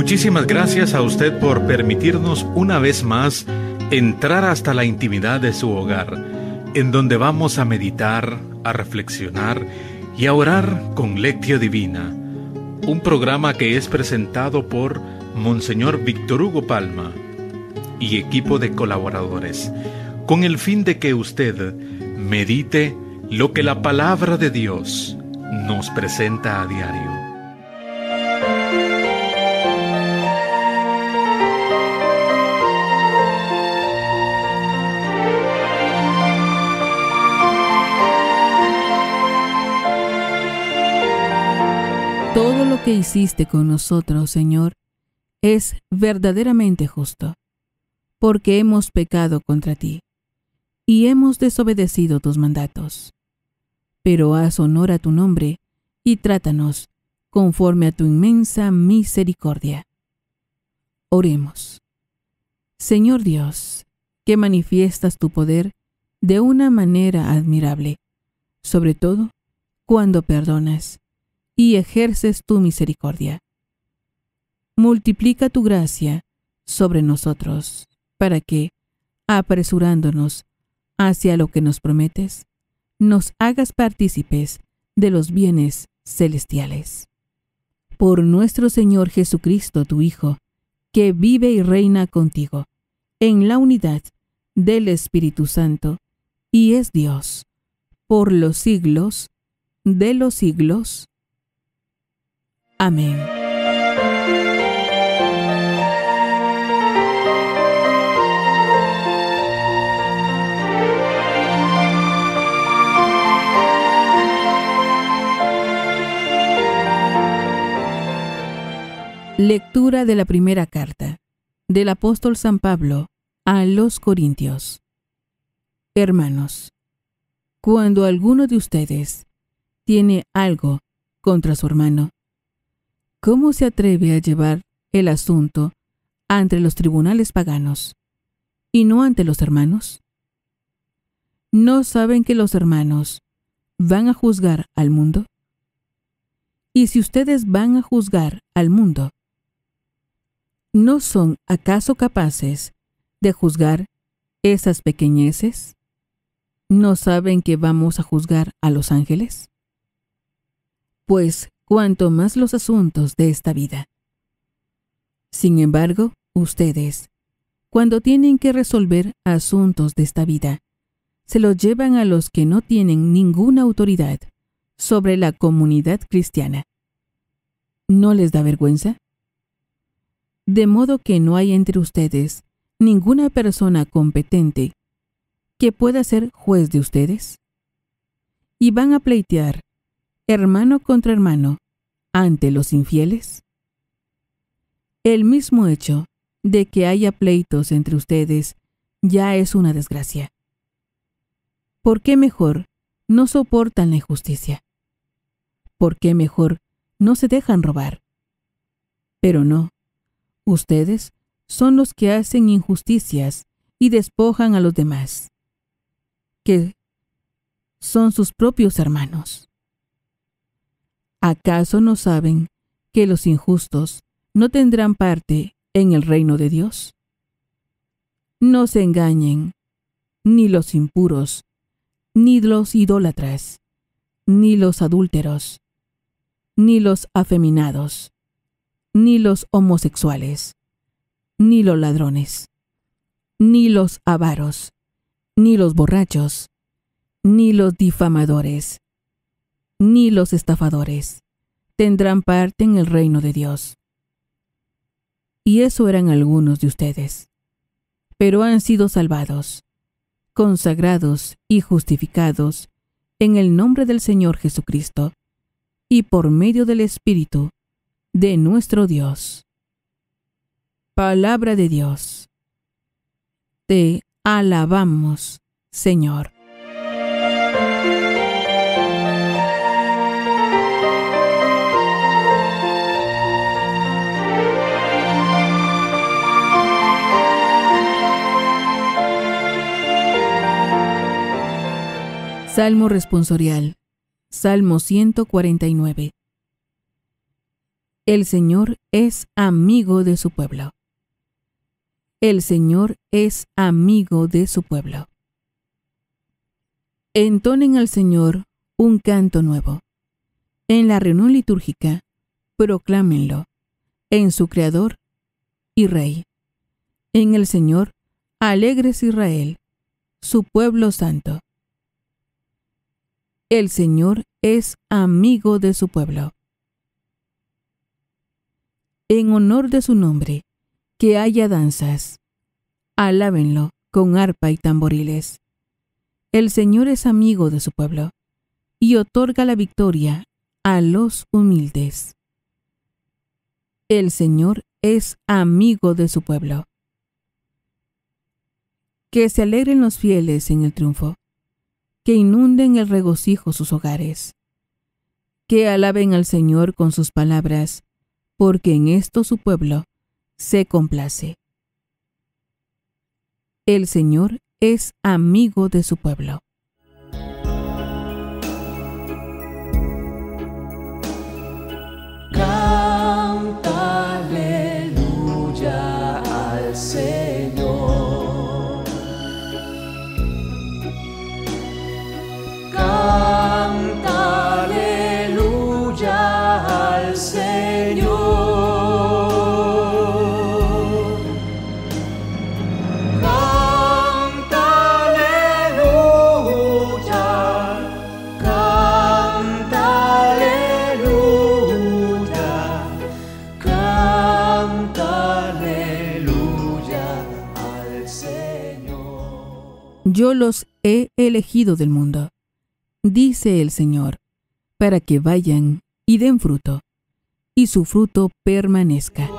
Muchísimas gracias a usted por permitirnos una vez más entrar hasta la intimidad de su hogar, en donde vamos a meditar, a reflexionar y a orar con Lectio Divina, un programa que es presentado por Monseñor Víctor Hugo Palma y equipo de colaboradores, con el fin de que usted medite lo que la palabra de Dios nos presenta a diario. Todo lo que hiciste con nosotros, Señor, es verdaderamente justo, porque hemos pecado contra ti y hemos desobedecido tus mandatos. Pero haz honor a tu nombre y trátanos conforme a tu inmensa misericordia. Oremos. Señor Dios, que manifiestas tu poder de una manera admirable, sobre todo cuando perdonas y ejerces tu misericordia. Multiplica tu gracia sobre nosotros, para que, apresurándonos hacia lo que nos prometes, nos hagas partícipes de los bienes celestiales. Por nuestro Señor Jesucristo, tu Hijo, que vive y reina contigo, en la unidad del Espíritu Santo, y es Dios, por los siglos de los siglos. Amén. Lectura de la primera carta del apóstol San Pablo a los Corintios. Hermanos, cuando alguno de ustedes tiene algo contra su hermano, ¿cómo se atreve a llevar el asunto ante los tribunales paganos y no ante los hermanos? ¿No saben que los hermanos van a juzgar al mundo? Y si ustedes van a juzgar al mundo, ¿no son acaso capaces de juzgar esas pequeñeces? ¿No saben que vamos a juzgar a los ángeles? Pues cuanto más los asuntos de esta vida. Sin embargo, ustedes, cuando tienen que resolver asuntos de esta vida, se los llevan a los que no tienen ninguna autoridad sobre la comunidad cristiana. ¿No les da vergüenza? De modo que no hay entre ustedes ninguna persona competente que pueda ser juez de ustedes. ¿Y van a pleitear hermano contra hermano ante los infieles? El mismo hecho de que haya pleitos entre ustedes ya es una desgracia. ¿Por qué mejor no soportan la injusticia? ¿Por qué mejor no se dejan robar? Pero no, ustedes son los que hacen injusticias y despojan a los demás, que son sus propios hermanos. ¿Acaso no saben que los injustos no tendrán parte en el reino de Dios? No se engañen, ni los impuros, ni los idólatras, ni los adúlteros, ni los afeminados, ni los homosexuales, ni los ladrones, ni los avaros, ni los borrachos, ni los difamadores, ni los estafadores tendrán parte en el reino de Dios. Y eso eran algunos de ustedes, pero han sido salvados, consagrados y justificados en el nombre del Señor Jesucristo y por medio del Espíritu de nuestro Dios. Palabra de Dios. Te alabamos, Señor. Salmo responsorial. Salmo 149. El Señor es amigo de su pueblo. El Señor es amigo de su pueblo. Entonen al Señor un canto nuevo. En la reunión litúrgica, proclámenlo en su Creador y Rey. En el Señor, alegres Israel, su pueblo santo. El Señor es amigo de su pueblo. En honor de su nombre, que haya danzas. Alábenlo con arpa y tamboriles. El Señor es amigo de su pueblo y otorga la victoria a los humildes. El Señor es amigo de su pueblo. Que se alegren los fieles en el triunfo, que inunden el regocijo sus hogares, que alaben al Señor con sus palabras, porque en esto su pueblo se complace. El Señor es amigo de su pueblo. Canta aleluya al Señor. Canta aleluya al Señor. Yo los he elegido del mundo, dice el Señor, para que vayan y den fruto, y su fruto permanezca.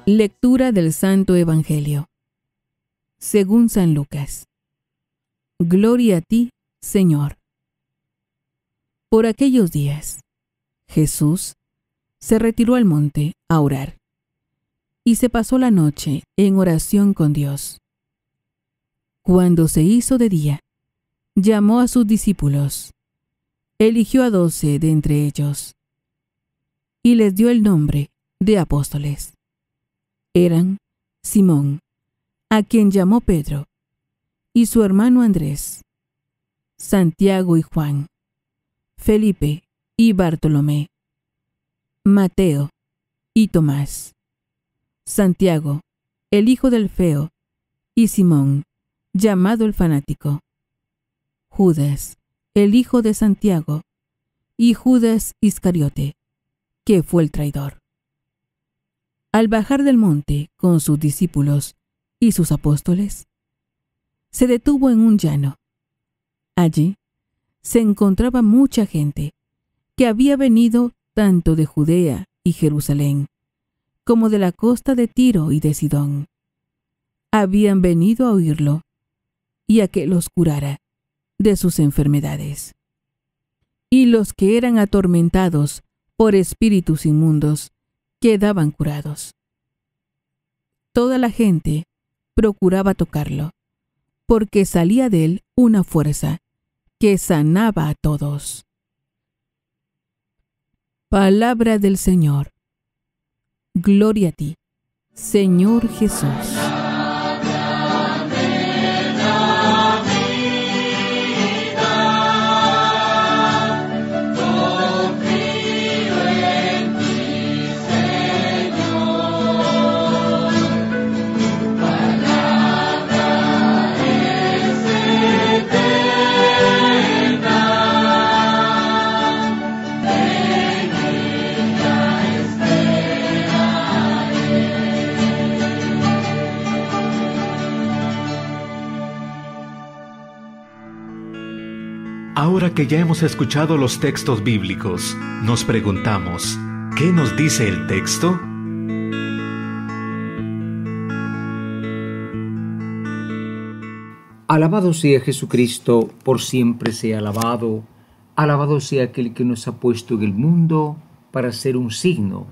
Lectura del Santo Evangelio según San Lucas. Gloria a ti, Señor. Por aquellos días, Jesús se retiró al monte a orar y se pasó la noche en oración con Dios. Cuando se hizo de día, llamó a sus discípulos, eligió a 12 de entre ellos y les dio el nombre de apóstoles. Eran Simón, a quien llamó Pedro, y su hermano Andrés, Santiago y Juan, Felipe y Bartolomé, Mateo y Tomás, Santiago, el hijo del Alfeo, y Simón, llamado el fanático, Judas, el hijo de Santiago, y Judas Iscariote, que fue el traidor. Al bajar del monte con sus discípulos y sus apóstoles, se detuvo en un llano. Allí se encontraba mucha gente que había venido tanto de Judea y Jerusalén como de la costa de Tiro y de Sidón. Habían venido a oírlo y a que los curara de sus enfermedades. Y los que eran atormentados por espíritus inmundos quedaban curados. Toda la gente procuraba tocarlo, porque salía de él una fuerza que sanaba a todos. Palabra del Señor. Gloria a ti, Señor Jesús. Ahora que ya hemos escuchado los textos bíblicos, nos preguntamos, ¿qué nos dice el texto? Alabado sea Jesucristo, por siempre sea alabado. Alabado sea aquel que nos ha puesto en el mundo para ser un signo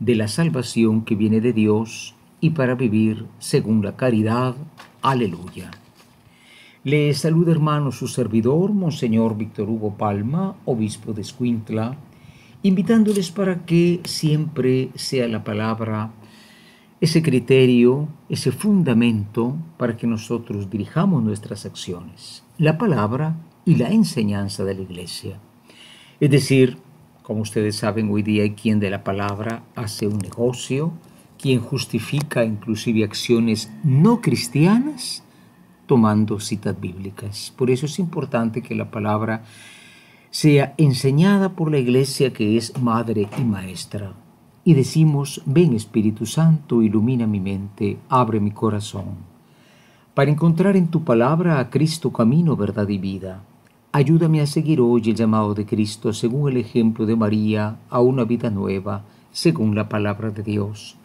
de la salvación que viene de Dios y para vivir según la caridad. Aleluya. Le saluda, hermano, su servidor, Monseñor Víctor Hugo Palma, obispo de Escuintla, invitándoles para que siempre sea la palabra ese criterio, ese fundamento para que nosotros dirijamos nuestras acciones, la palabra y la enseñanza de la Iglesia. Es decir, como ustedes saben, hoy día hay quien de la palabra hace un negocio, quien justifica inclusive acciones no cristianas tomando citas bíblicas. Por eso es importante que la palabra sea enseñada por la Iglesia, que es madre y maestra. Y decimos: ven Espíritu Santo, ilumina mi mente, abre mi corazón, para encontrar en tu palabra a Cristo, camino, verdad y vida. Ayúdame a seguir hoy el llamado de Cristo, según el ejemplo de María, a una vida nueva, según la palabra de Dios,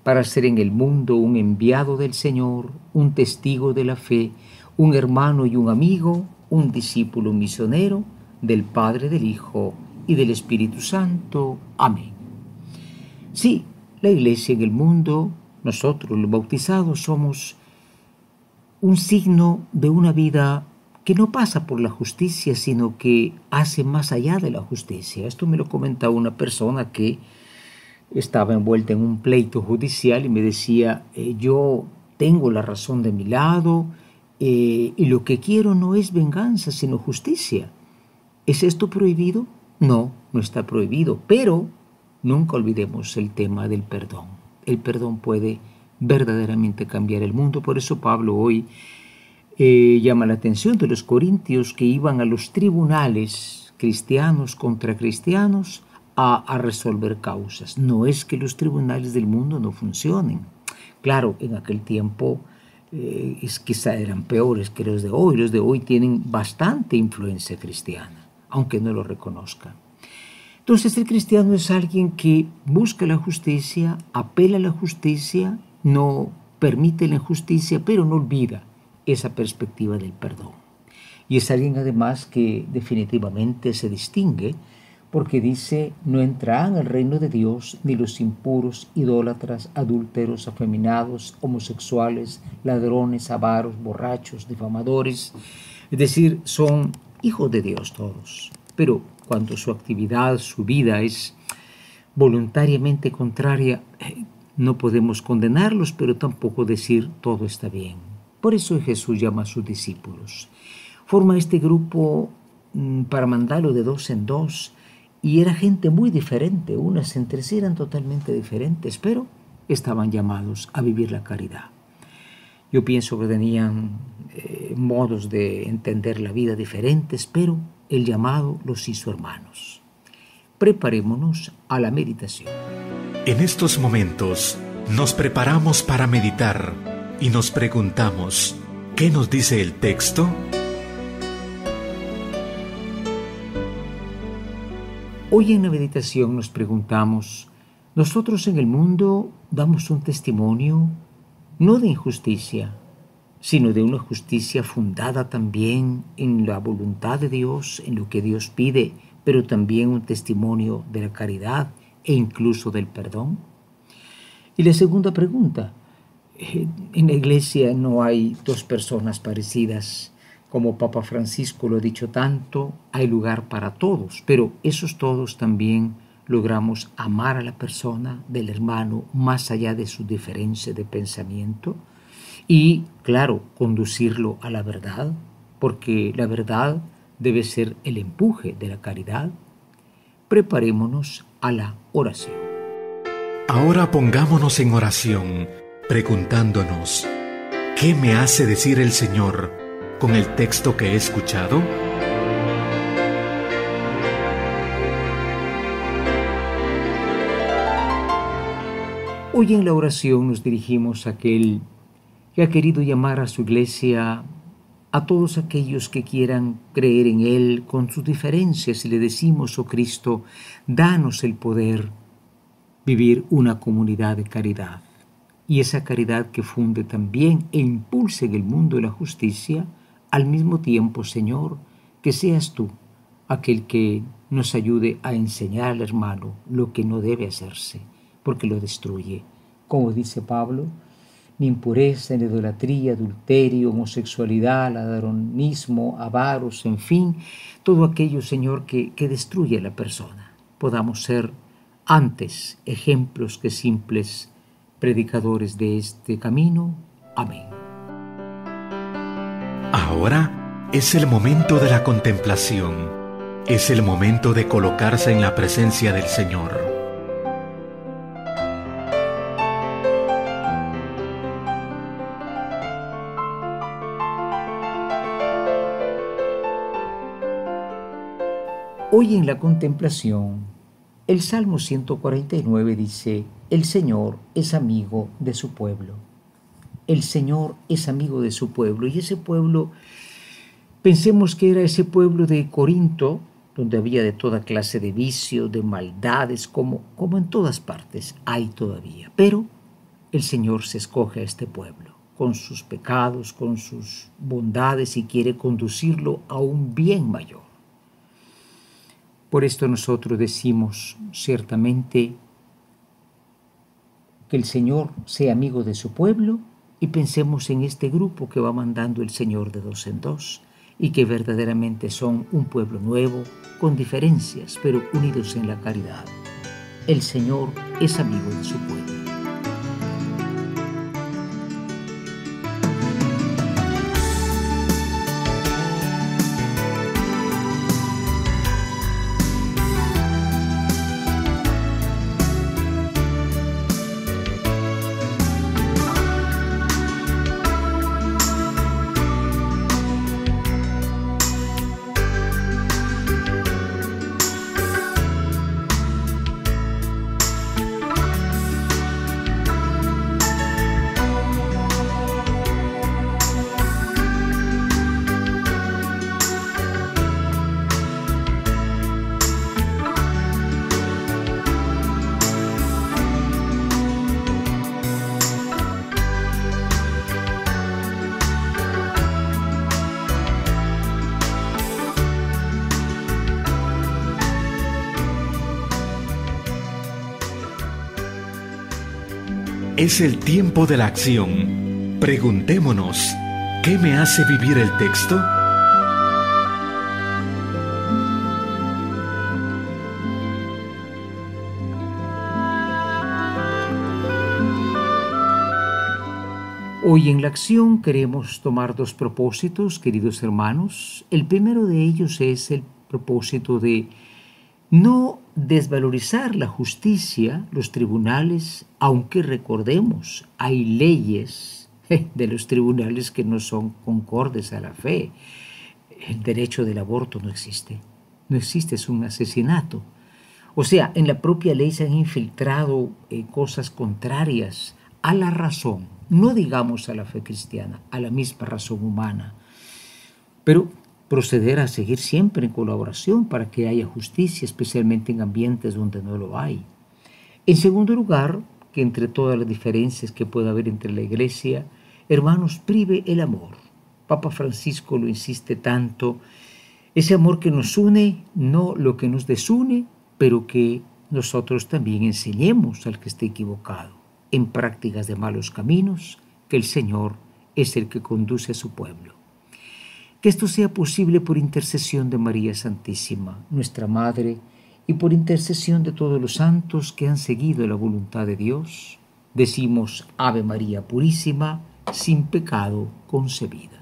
para ser en el mundo un enviado del Señor, un testigo de la fe, un hermano y un amigo, un discípulo misionero del Padre, del Hijo y del Espíritu Santo. Amén. Sí, la Iglesia en el mundo, nosotros los bautizados, somos un signo de una vida que no pasa por la justicia, sino que hace más allá de la justicia. Esto me lo comentaba una persona que estaba envuelta en un pleito judicial y me decía: yo tengo la razón de mi lado y lo que quiero no es venganza, sino justicia. ¿Es esto prohibido? No, no está prohibido, pero nunca olvidemos el tema del perdón. El perdón puede verdaderamente cambiar el mundo. Por eso Pablo hoy llama la atención de los corintios que iban a los tribunales cristianos contra cristianos a resolver causas. No es que los tribunales del mundo no funcionen. Claro, en aquel tiempo quizá eran peores que los de hoy. Los de hoy tienen bastante influencia cristiana, aunque no lo reconozcan. Entonces el cristiano es alguien que busca la justicia, apela a la justicia, no permite la injusticia, pero no olvida esa perspectiva del perdón. Y es alguien además que definitivamente se distingue porque dice: no entrarán al reino de Dios ni los impuros, idólatras, adúlteros, afeminados, homosexuales, ladrones, avaros, borrachos, difamadores. Es decir, son hijos de Dios todos, pero cuando su actividad, su vida es voluntariamente contraria, no podemos condenarlos, pero tampoco decir todo está bien. Por eso Jesús llama a sus discípulos. Forma este grupo para mandarlo de dos en dos, y era gente muy diferente, unas entre sí eran totalmente diferentes, pero estaban llamados a vivir la caridad. Yo pienso que tenían modos de entender la vida diferentes, pero el llamado los hizo hermanos. Preparémonos a la meditación. En estos momentos nos preparamos para meditar y nos preguntamos: ¿qué nos dice el texto? Hoy en la meditación nos preguntamos: nosotros en el mundo damos un testimonio no de injusticia, sino de una justicia fundada también en la voluntad de Dios, en lo que Dios pide, pero también un testimonio de la caridad e incluso del perdón. Y la segunda pregunta: en la Iglesia no hay dos personas parecidas. Como Papa Francisco lo ha dicho tanto, hay lugar para todos, pero esos todos también logramos amar a la persona, del hermano, más allá de su diferencia de pensamiento. Y, claro, conducirlo a la verdad, porque la verdad debe ser el empuje de la caridad. Preparémonos a la oración. Ahora pongámonos en oración, preguntándonos: ¿qué me hace decir el Señor con el texto que he escuchado? Hoy en la oración nos dirigimos a aquel que ha querido llamar a su Iglesia, a todos aquellos que quieran creer en Él con sus diferencias, y le decimos: oh Cristo, danos el poder vivir una comunidad de caridad, y esa caridad que funde también e impulse en el mundo la justicia, Al mismo tiempo, Señor, que seas tú aquel que nos ayude a enseñar al hermano lo que no debe hacerse, porque lo destruye. Como dice Pablo, ni impureza, ni idolatría, adulterio, homosexualidad, ladronismo, avaros, en fin, todo aquello, Señor, que destruye a la persona. Podamos ser antes ejemplos que simples predicadores de este camino. Amén. Ahora es el momento de la contemplación. Es el momento de colocarse en la presencia del Señor. Hoy en la contemplación, el Salmo 149 dice: el Señor es amigo de su pueblo. El Señor es amigo de su pueblo. Y ese pueblo, pensemos que era ese pueblo de Corinto, donde había de toda clase de vicios, de maldades, como en todas partes hay todavía. Pero el Señor se escoge a este pueblo, con sus pecados, con sus bondades, y quiere conducirlo a un bien mayor. Por esto nosotros decimos ciertamente que el Señor sea amigo de su pueblo, y pensemos en este grupo que va mandando el Señor de dos en dos, y que verdaderamente son un pueblo nuevo, con diferencias, pero unidos en la caridad. El Señor es amigo de su pueblo. Es el tiempo de la acción. Preguntémonos, ¿qué me hace vivir el texto? Hoy en la acción queremos tomar dos propósitos, queridos hermanos. El primero de ellos es el propósito de no desvalorizar la justicia, los tribunales, aunque recordemos, hay leyes de los tribunales que no son concordes a la fe. El derecho del aborto no existe, es un asesinato. O sea, en la propia ley se han infiltrado cosas contrarias a la razón, no digamos a la fe cristiana, a la misma razón humana. Pero proceder a seguir siempre en colaboración para que haya justicia, especialmente en ambientes donde no lo hay. En segundo lugar, que entre todas las diferencias que pueda haber entre la Iglesia, hermanos, prive el amor. Papa Francisco lo insiste tanto, ese amor que nos une, no lo que nos desune, pero que nosotros también enseñemos al que esté equivocado en prácticas de malos caminos, que el Señor es el que conduce a su pueblo. Que esto sea posible por intercesión de María Santísima, nuestra Madre, y por intercesión de todos los santos que han seguido la voluntad de Dios. Decimos Ave María Purísima, sin pecado concebida.